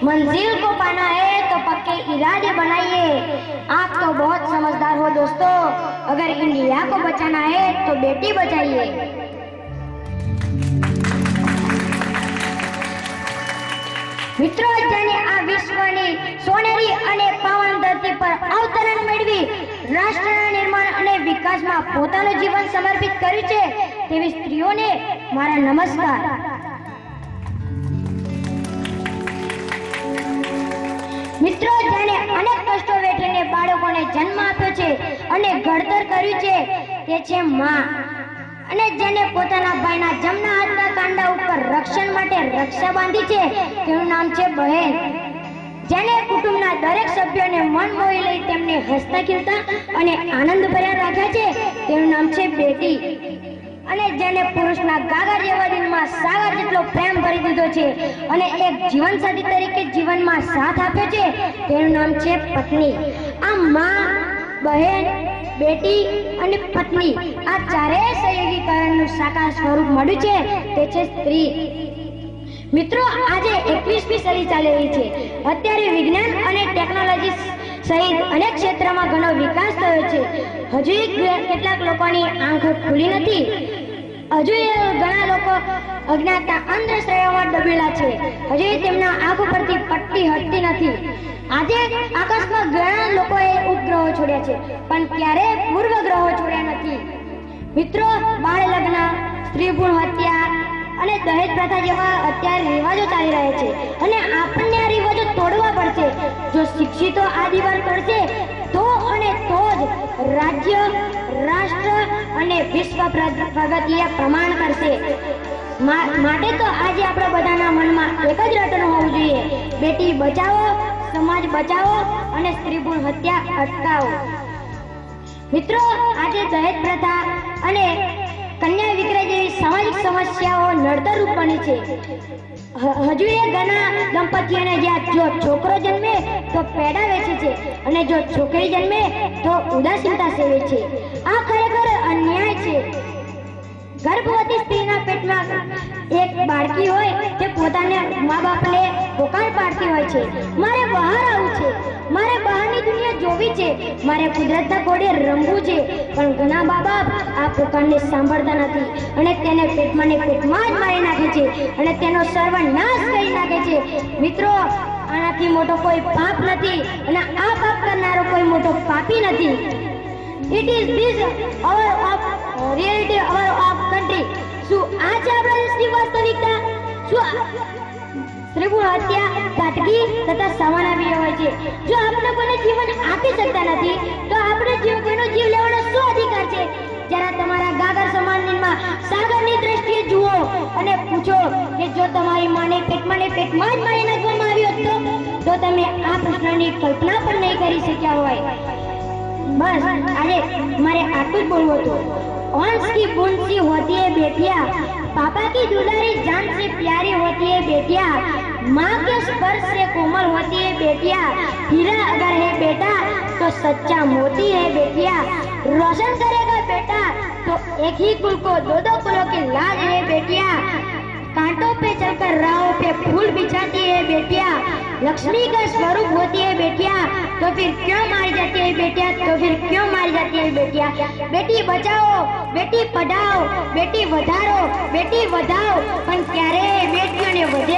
मंजिल को पाना है तो पक्के इरादे बनाइए। आप तो बहुत समझदार हो दोस्तों, अगर इंडिया को बचाना है तो बेटी बचाइए। મિત્રો, જાણે આ વિશ્વની સોનેરી અને પાવન ધરતી પર અવતરણ મેળવી રાષ્ટ્રના નિર્માણ અને વિકાસમાં પોતાનું જીવન સમર્પિત કર્યું છે તેવી સ્ત્રીઓને મારા નમસ્કાર। મિત્રો, જાણે અનેક કષ્ટો વેઠીને બાળકોને જન્મ આપ્યો છે અને ઘડતર કર્યું છે તે છે માં, અને જેને પોતાના ભાઈના જમણા હાથના કાંડા ઉપર રક્ષણ માટે રક્ષા બાંધી છે તેનું નામ છે બહેન। જેને કુટુંબના દરેક સભ્યોને મન મોહી લઈ તેમને હસતા ખીલતા અને આનંદભર્યા રાખ્યા છે તેનું નામ છે બેટી। અને જેને પુરુષના ગાગર જેવા દિલમાં સાગર જેટલો પ્રેમ ભરી દીધો છે અને એક જીવનસાથી તરીકે જીવનમાં સાથ આપ્યો છે તેનું નામ છે પત્ની। આ માં, બહેન, બેટી અને પત્ની આ ચારેય સંયોગીકરણનું સાકાર સ્વરૂપ મળ્યું છે તે છે સ્ત્રી। મિત્રો, આજે 21મી સદી ચાલી રહી છે। અત્યારે વિજ્ઞાન અને ટેકનોલોજી સહિત અનેક ક્ષેત્રમાં ઘણો વિકાસ થયો છે। હજુ કેટલાક લોકોની આંખો ખુલી નથી, હજુ ઘણા લોકો અજ્ઞાનતા અંધશ્રયોમાં ડૂબેલા છે, હજુ તેમના આંખ ઉપરથી પટ્ટી હટતી નથી। આજે આકાશમાં ઘણા લોકોએ ઉપગ્રહો છોડ્યા છે પણ ક્યારેય પૂર્વગ્રહો છોડ્યા નથી। મિત્રો, બાળ લગ્ન, સ્ત્રી ભ્રૂણ હત્યા અને દહેજ પ્રથા જેવા અત્યારે રિવાજો ચાલી રહ્યા છે અને આપણને આ રિવાજો તોડવા પડશે। જો શિક્ષિતો આ દીવાલ કરશે તો અને તો જ રાજ્ય, રાષ્ટ્ર અને વિશ્વ પ્રગતિએ પ્રમાણ કરશે। માટે તો આજે આપણા બધાના મનમાં એક જ રટણ હોવું જોઈએ, બેટી બચાવો, સમાજ બચાવો અને સ્ત્રી ભ્રૂણ હત્યા અટકાવો। મિત્રો, આજે દહેજ પ્રથા અને કન્યા વિક્રય જેવી સામાજિક સમસ્યાઓ નડતરરૂપ બની છે। હજુ એ ઘણા દંપતીઓને જ્યાં જો છોકરો જન્મે તો પેડા વેચે છે અને જો છોકરી જન્મે તો ઉદાસીનતા સેવે છે। આ ખરેખર અન્યાય છે। ગર્ભવતી સ્ત્રીના પેટમાં એક બાળકી હોય તે પોતાના મા બાપને પોકાર પાડતી હોય છે, મારે બહાર આવવું છે, મારે બહારની દુનિયા જોવી છે, મારે કુદરતના ઘોડે રમવું છે, પણ ઘણા મા બાપ આ પોકારને સાંભળતા નથી અને તેને પેટમાં જ મારી નાખે છે અને તેનો સર્વનાશ કરી નાખે છે। મિત્રો, આનાથી મોટો કોઈ પાપ નથી અને આ પાપ કરનારો કોઈ મોટો પાપી નથી। It is this our of reality our of country। શું આ છે આપણા દેશની વાસ્તવિકતા? શું સ્ત્રી ભ્રૂણ હત્યા ઘાતકી તથા સમાનાવી હોય છે? જો આપણે કોઈને જીવન આપી શકતા નથી તો આપણે કોઈનો જીવ લેવાનો શું અધિકાર છે? જરા તમારા ગાગર સમાનમાં સાગરની દ્રષ્ટિએ જુઓ અને પૂછો કે જો તમારી માને પેટમાં જ મારી નાખવામાં આવ્યો તો તમે આ પ્રશ્નની કલ્પના પણ નહીં કરી શક્યા હોય। बस अरे हमारे आटूट बोलवो तो अंश की बूंद सी होती है बेटिया, पापा की दुलारी जान से प्यारी होती है बेटिया, माँ के स्पर्श से कोमल होती है बेटिया, हीरा अगर है बेटा तो सच्चा मोती है बेटिया, रोशन करेगा बेटा तो एक ही कुल को दो कुलों की लाज है बेटिया, कांटों पे चलकर राहों पे फूल बिछाती है बेटिया, लक्ष्मी का स्वरूप होती है बेटिया, तो फिर क्यों मारी जाती है बेटिया, तो फिर क्यों मारी जाती है बेटिया। बेटी बचाओ, बेटी पढ़ाओ, बेटी વધારો, बेटी વધાओ, પણ ક્યારે બેટીઓને વધે